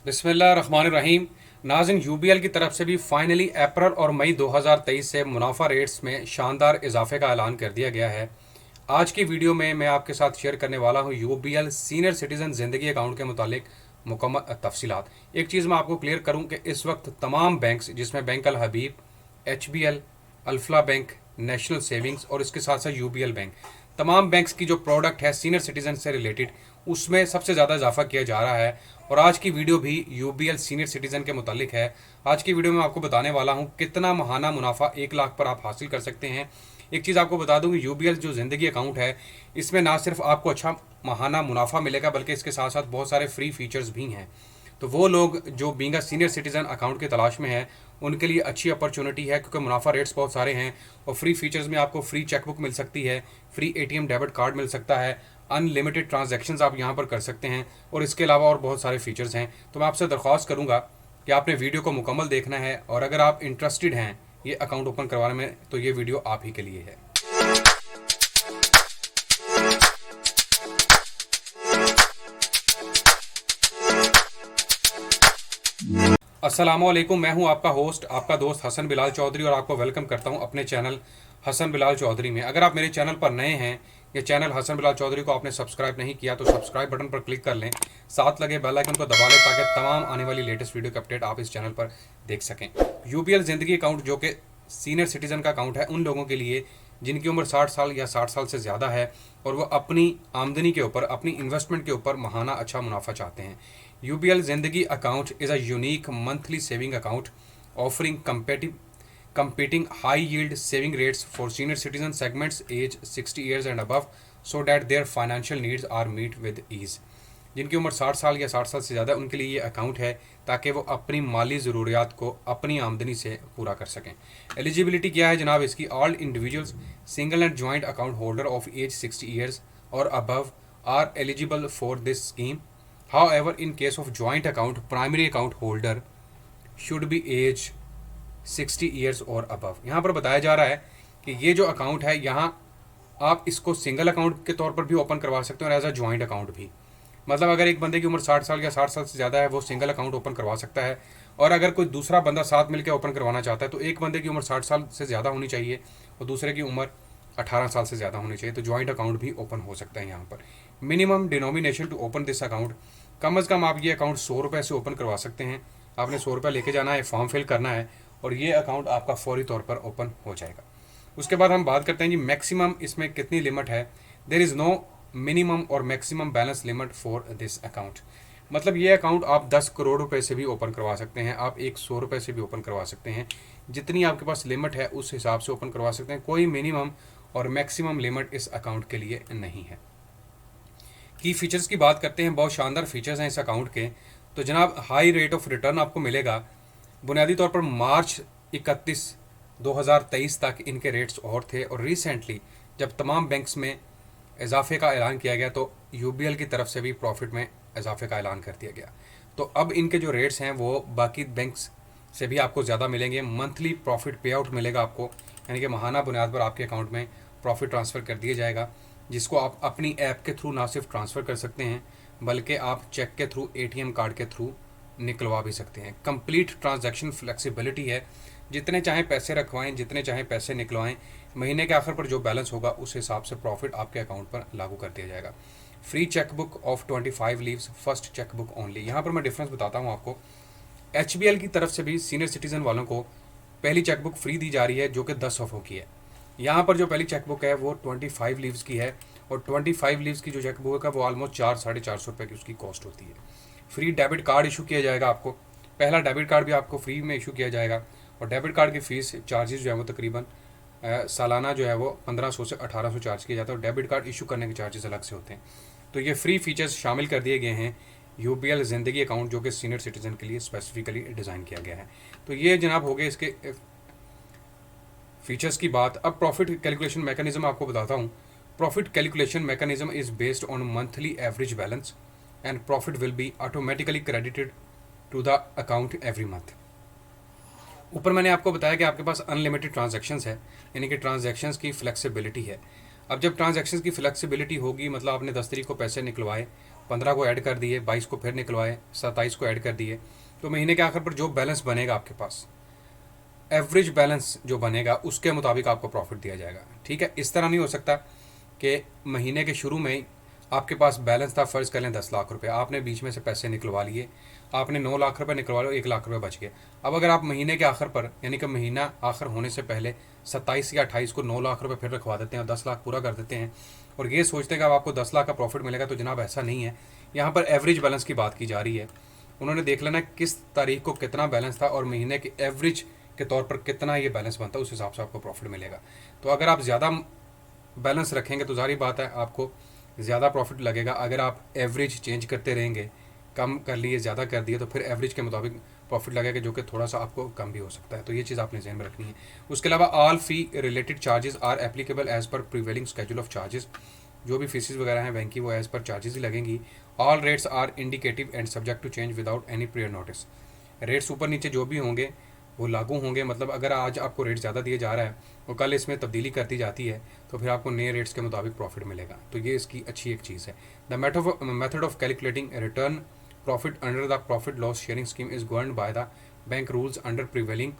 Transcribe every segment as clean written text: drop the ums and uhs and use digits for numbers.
बिस्मिल्लाहिर्रहमानिर्रहीम। नाज़रीन, यूबीएल की तरफ से भी फाइनली अप्रैल और मई 2023 से मुनाफा रेट्स में शानदार इजाफे का ऐलान कर दिया गया है। आज की वीडियो में मैं आपके साथ शेयर करने वाला हूं यूबीएल सीनियर सिटीजन ज़िंदगी अकाउंट के मुतालिक मुकम्मल तफसीलात। एक चीज़ मैं आपको क्लियर करूं कि इस वक्त तमाम बैंक्स, जिसमें bank Al Habib, HBL, Alfalah bank, national savings और इसके साथ साथ यूबीएल बैंक, तमाम बैंक्स की जो प्रोडक्ट है सीनियर सिटीजन से रिलेटेड, उसमें सबसे ज़्यादा इजाफा किया जा रहा है। और आज की वीडियो भी यूबीएल सीनियर सिटीजन के मुतालिक है। आज की वीडियो में आपको बताने वाला हूं कितना महाना मुनाफा 1 लाख पर आप हासिल कर सकते हैं। एक चीज़ आपको बता दूं कि यूबीएल जो ज़िंदगी अकाउंट है, इसमें ना सिर्फ आपको अच्छा महाना मुनाफा मिलेगा, बल्कि इसके साथ साथ बहुत सारे फ्री फीचर्स भी हैं। तो वो लोग जो being a senior citizen account की तलाश में है, उनके लिए अच्छी अपॉर्चुनिटी है, क्योंकि मुनाफा रेट्स बहुत सारे हैं। और फ्री फीचर्स में आपको फ्री चेकबुक मिल सकती है, फ्री एटीएम डेबिट कार्ड मिल सकता है, अनलिमिटेड ट्रांजैक्शंस आप यहाँ पर कर सकते हैं, और इसके अलावा और बहुत सारे फीचर्स हैं। तो मैं आपसे दरख्वास्त करूँगा कि आपने वीडियो को मुकम्मल देखना है, और अगर आप इंटरेस्टेड हैं ये अकाउंट ओपन करवाने में, तो ये वीडियो आप ही के लिए है। अस्सलामुअलैकुम, मैं हूं आपका होस्ट, आपका दोस्त हसन बिलाल चौधरी, और आपको वेलकम करता हूं अपने चैनल हसन बिलाल चौधरी में। अगर आप मेरे चैनल पर नए हैं, ये चैनल हसन बिलाल चौधरी को आपने सब्सक्राइब नहीं किया तो सब्सक्राइब बटन पर क्लिक कर लें, साथ लगे बेल आइकन को दबा लें, ताकि तमाम आने वाली लेटेस्ट वीडियो के अपडेट आप इस चैनल पर देख सकें। यूबीएल ज़िंदगी अकाउंट, जो कि सीनियर सिटीज़न का अकाउंट है उन लोगों के लिए जिनकी उम्र 60 साल या 60 साल से ज़्यादा है, और वो अपनी आमदनी के ऊपर, अपनी इन्वेस्टमेंट के ऊपर महाना अच्छा मुनाफा चाहते हैं। यूबीएल ज़िंदगी account is a unique monthly saving account offering competing high yield saving rates for senior citizen segments age 60 years and above, so that their financial needs are met with ease। जिनकी उम्र 60 साल या 60 साल से ज़्यादा, उनके लिए ये अकाउंट है, ताकि वो अपनी माली ज़रूरियात को अपनी आमदनी से पूरा कर सकें। एलिजिबिलिटी क्या है जनाब इसकी? All individuals single and joint account holder of age 60 years और above are eligible for this scheme. However, in case of joint account, primary account holder should be age 60 years और अबव। यहाँ पर बताया जा रहा है कि ये जो अकाउंट है, यहाँ आप इसको सिंगल अकाउंट के तौर पर भी ओपन करवा सकते हो और एज अ जॉइंट अकाउंट भी। मतलब अगर एक बंदे की उम्र 60 साल या 60 साल से ज़्यादा है, वो सिंगल अकाउंट ओपन करवा सकता है, और अगर कोई दूसरा बंदा साथ मिलकर ओपन करवाना चाहता है, तो एक बंदे की उम्र 60 साल से ज़्यादा होनी चाहिए और दूसरे की उम्र 18 साल से ज़्यादा होनी चाहिए, तो जॉइंट अकाउंट भी ओपन हो सकता है यहाँ पर। Minimum denomination to open this account, कम अज़ कम आप ये अकाउंट 100 रुपये से ओपन करवा सकते हैं। आपने 100 रुपये लेके जाना है, फॉर्म फिल करना है, और ये अकाउंट आपका फौरी तौर पर ओपन हो जाएगा। उसके बाद हम बात करते हैं जी मैक्सिमम इसमें कितनी लिमिट है। देयर इज़ नो मिनिमम और maximum balance limit for this account. मतलब ये अकाउंट आप 10 करोड़ रुपए से भी ओपन करवा सकते हैं, आप 100 रुपये से भी ओपन करवा सकते हैं। जितनी आपके पास लिमिट है उस हिसाब से ओपन करवा सकते हैं। कोई मिनिमम और मैक्सिमम लिमिट इस अकाउंट के लिए नहीं है। की फीचर्स की बात करते हैं, बहुत शानदार फीचर्स हैं इस अकाउंट के। तो जनाब, हाई रेट ऑफ रिटर्न आपको मिलेगा। बुनियादी तौर पर मार्च 31, 2023 तक इनके रेट्स और थे, और रिसेंटली जब तमाम बैंक्स में इजाफे का ऐलान किया गया, तो यूबीएल की तरफ से भी प्रॉफिट में इजाफे का ऐलान कर दिया गया। तो अब इनके जो रेट्स हैं वो बाकी बैंक्स से भी आपको ज़्यादा मिलेंगे। मंथली प्रॉफिट पे आउट मिलेगा आपको, यानी कि माहाना बुनियाद पर आपके अकाउंट में प्रॉफिट ट्रांसफ़र कर दिया जाएगा, जिसको आप अपनी ऐप के थ्रू ना सिर्फ ट्रांसफ़र कर सकते हैं, बल्कि आप चेक के थ्रू, एटीएम कार्ड के थ्रू निकलवा भी सकते हैं। कंप्लीट ट्रांजैक्शन फ्लेक्सिबिलिटी है, जितने चाहें पैसे रखवाएं, जितने चाहें पैसे निकलवाएं। महीने के आखिर पर जो बैलेंस होगा उस हिसाब से प्रॉफिट आपके अकाउंट पर लागू कर दिया जाएगा। Free chequebook of 25 leaves, first chequebook only. यहाँ पर मैं डिफरेंस बताता हूँ आपको। एचबीएल की तरफ से भी सीनियर सिटीज़न वालों को पहली चेकबुक फ्री दी जा रही है, जो कि 10 सफ़ों की है। यहाँ पर जो पहली चेकबुक है वो 25 लीव्स की है, और 25 लीव्स की जो चेकबुक है वो ऑलमोस्ट 400-450 रुपये की उसकी कॉस्ट होती है। फ्री डेबिट कार्ड इशू किया जाएगा आपको। पहला डेबिट कार्ड भी आपको फ्री में इशू किया जाएगा, और डेबिट कार्ड की फ़ीस चार्जेस जो है वो तकरीबन सालाना जो है वो 1500 से 1800 चार्ज किया जाता है, और डेबिट कार्ड इशू करने के चार्जेस अलग से होते हैं। तो ये फ्री फीचर्स शामिल कर दिए गए हैं यूबीएल ज़िंदगी अकाउंट, जो कि सीनियर सिटीज़न के लिए स्पेसिफिकली डिज़ाइन किया गया है। तो ये जनाब हो गए इसके फीचर्स की बात। अब प्रॉफिट कैलकुलेशन मैकेनिज्म आपको बताता हूँ। Profit calculation mechanism is based on monthly average balance, and profit will be automatically credited to the account every month. ऊपर मैंने आपको बताया कि आपके पास अनलिमिटेड ट्रांजैक्शंस है, यानी कि ट्रांजैक्शंस की फ्लेक्सिबिलिटी है। अब जब ट्रांजैक्शंस की फ्लेक्सिबिलिटी होगी, मतलब आपने 10 तारीख को पैसे निकलवाए, 15 को ऐड कर दिए, 22 को फिर निकलवाए, 27 को ऐड कर दिए, तो महीने के आखिर पर जो बैलेंस बनेगा आपके पास, एवरेज बैलेंस जो बनेगा उसके मुताबिक आपको प्रॉफिट दिया जाएगा। ठीक है, इस तरह नहीं हो सकता कि महीने के शुरू में ही आपके पास बैलेंस था, फ़र्ज़ कर लें 10 लाख रुपए, आपने बीच में से पैसे निकलवा लिए, आपने 9 लाख रुपए निकलवा लो, 1 लाख रुपए बच गए। अब अगर आप महीने के आखिर पर, यानी कि महीना आखिर होने से पहले 27 या 28 को 9 लाख रुपए फिर रखवा देते हैं और 10 लाख पूरा कर देते हैं और ये सोचते हैं कि अब आपको 10 लाख का प्रॉफिट मिलेगा, तो जनाब ऐसा नहीं है। यहाँ पर एवरेज बैलेंस की बात की जा रही है। उन्होंने देख लेना किस तारीख को कितना बैलेंस था और महीने के एवरेज के तौर पर कितना ये बैलेंस बनता है, उस हिसाब से आपको प्रॉफिट मिलेगा। तो अगर आप ज़्यादा बैलेंस रखेंगे तो जाहिर बात है आपको ज़्यादा प्रॉफिट लगेगा। अगर आप एवरेज चेंज करते रहेंगे, कम कर लिए ज़्यादा कर दिए, तो फिर एवरेज के मुताबिक प्रॉफिट लगेगा, जो कि थोड़ा सा आपको कम भी हो सकता है। तो ये चीज़ आपने ज़हन में रखनी है। उसके अलावा all fee related charges are applicable as per prevailing schedule of charges. जो भी फीसिस वगैरह हैं बैंक की, वो एज़ पर चार्जेस ही लगेंगी। All rates are indicative and subject to change without any prior notice. Rates ऊपर नीचे जो भी होंगे वो लागू होंगे। मतलब अगर आज आपको रेट ज़्यादा दिया जा रहा है और कल इसमें तब्दीली करती जाती है तो फिर आपको नए रेट्स के मुताबिक प्रॉफिट मिलेगा। तो ये इसकी अच्छी एक चीज़ है। The method of calculating return profit under the profit loss sharing scheme is governed by the bank rules under prevailing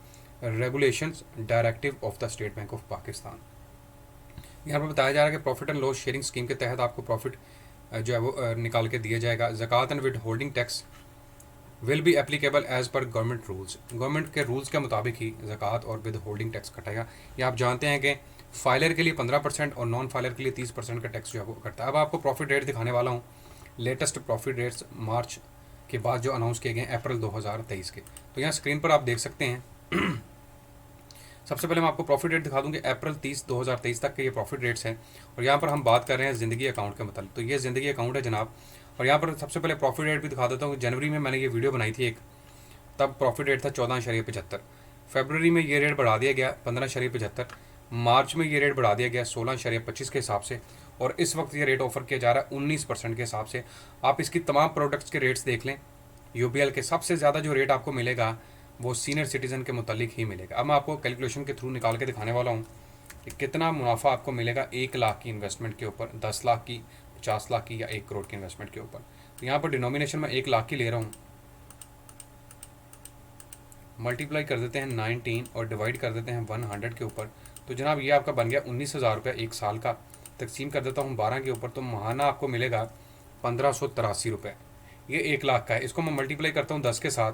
regulations directive of the state bank of Pakistan. यहाँ पर बताया जा रहा है कि profit and loss sharing scheme के तहत आपको प्रॉफिट जो है वो निकाल के दिया जाएगा। Zakat and withholding tax will be applicable as per government rules. Government के रूल्स के मुताबिक ही ज़कात और विद होल्डिंग टैक्स कटेगा। ये आप जानते हैं कि फाइलर के लिए 15% और नॉन फाइलर के लिए 30% का टैक्स जो है वो कटता है। अब आपको प्रॉफिट रेट दिखाने वाला हूँ, लेटेस्ट प्रॉफिट रेट्स मार्च के बाद जो अनाउंस किए गए अप्रैल 2023 के। तो यहाँ स्क्रीन पर आप देख सकते हैं। सबसे पहले मैं आपको प्रॉफिट रेट दिखा दूँगी अप्रैल 30 2023 तक के ये प्रॉफिट रेट्स हैं। और यहाँ पर हम बात कर रहे हैं ज़िंदगी अकाउंट के मतलब। तो ये ज़िंदगी अकाउंट है जनाब। और यहाँ पर सबसे पहले प्रॉफिट रेट भी दिखा देता हूँ। जनवरी में मैंने ये वीडियो बनाई थी एक, तब प्रॉफिट रेट था 14.75। फरवरी में ये रेट बढ़ा दिया गया 15.75। मार्च में ये रेट बढ़ा दिया गया 16.25 के हिसाब से। और इस वक्त ये रेट ऑफर किया जा रहा है 19% के हिसाब से। आप इसकी तमाम प्रोडक्ट्स के रेट्स देख लें। यूबीएल के सबसे ज़्यादा जो रेट आपको मिलेगा वो सीनियर सिटीज़न के मुतालिक ही मिलेगा। अब मैं आपको कैलकुलेशन के थ्रू निकाल के दिखाने वाला हूँ कि कितना मुनाफा आपको मिलेगा 1 लाख की इन्वेस्टमेंट के ऊपर, 10 लाख की, 50 लाख की या 1 करोड़ की इन्वेस्टमेंट के ऊपर। तो यहाँ पर डिनोमिनेशन में 1 लाख की ले रहा हूँ, मल्टीप्लाई कर देते हैं 19 और डिवाइड कर देते हैं 100 के ऊपर। तो जनाब ये आपका बन गया 19,000 रुपये 1 साल का। तकसीम कर देता हूँ 12 के ऊपर, तो माहाना आपको मिलेगा 1583 रुपये। ये 1 लाख का है। इसको मैं मल्टीप्लाई करता हूँ 10 के साथ,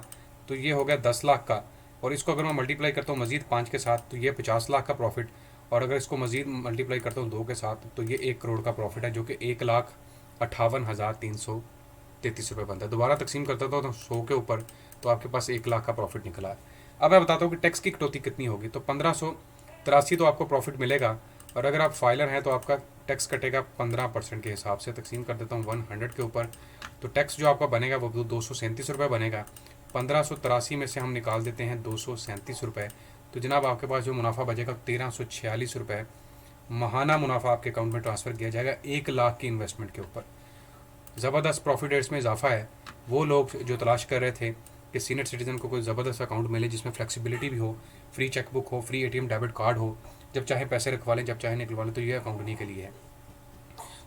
तो ये हो गया 10 लाख का। और इसको अगर मैं मल्टीप्लाई करता हूँ मज़ीद 5 के साथ, तो ये 50 लाख का प्रॉफिट। और अगर इसको मज़ीद मल्टीप्लाई करता हूँ 2 के साथ, तो ये 1 करोड़ का प्रॉफिट है, जो कि 1,58,333 रुपये बनता है। दोबारा तकसीम करता था तो 100 के ऊपर, तो आपके पास 1 लाख का प्रॉफिट निकला है। अब मैं बताता हूँ कि टैक्स की कटौती कितनी होगी। तो 1583 तो आपको प्रॉफिट मिलेगा, और अगर आप फाइलर हैं तो आपका टैक्स कटेगा 15% के हिसाब से। तकसीम कर देता हूँ 100 के ऊपर, तो टैक्स जो आपका बनेगा वो 237 रुपये बनेगा। 1583 में से हम निकाल देते हैं 237 रुपये, तो जनाब आपके पास जो मुनाफा बचेगा 1346 रुपये माहाना मुनाफा आपके अकाउंट में ट्रांसफ़र किया जाएगा 1 लाख की इन्वेस्टमेंट के ऊपर। ज़बरदस्त प्रॉफिट रेट्स में इजाफा है। वो लोग जो तलाश कर रहे थे कि सीनियर सिटीज़न को कोई ज़बरदस्त अकाउंट मिले जिसमें फ्लेक्सिबिलिटी भी हो, फ्री चेकबुक हो, फ्री ATM डेबिट कार्ड हो, जब चाहे पैसे रखवा लें, जब चाहे निकलवा लें, तो ये अकाउंट उन्हीं के लिए है।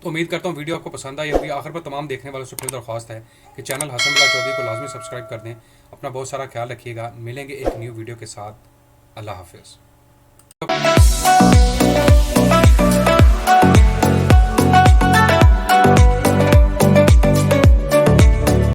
तो उम्मीद करता हूँ वीडियो आपको पसंद आई होगी। आखिर पर तमाम देखने वालों से फिर दरख्वास्त है कि चैनल हसन बिलाल चौधरी को लाजमी सब्सक्राइब कर दें। अपना बहुत सारा ख्याल रखिएगा। मिलेंगे एक न्यू वीडियो के साथ। अल्लाह हाफिज़।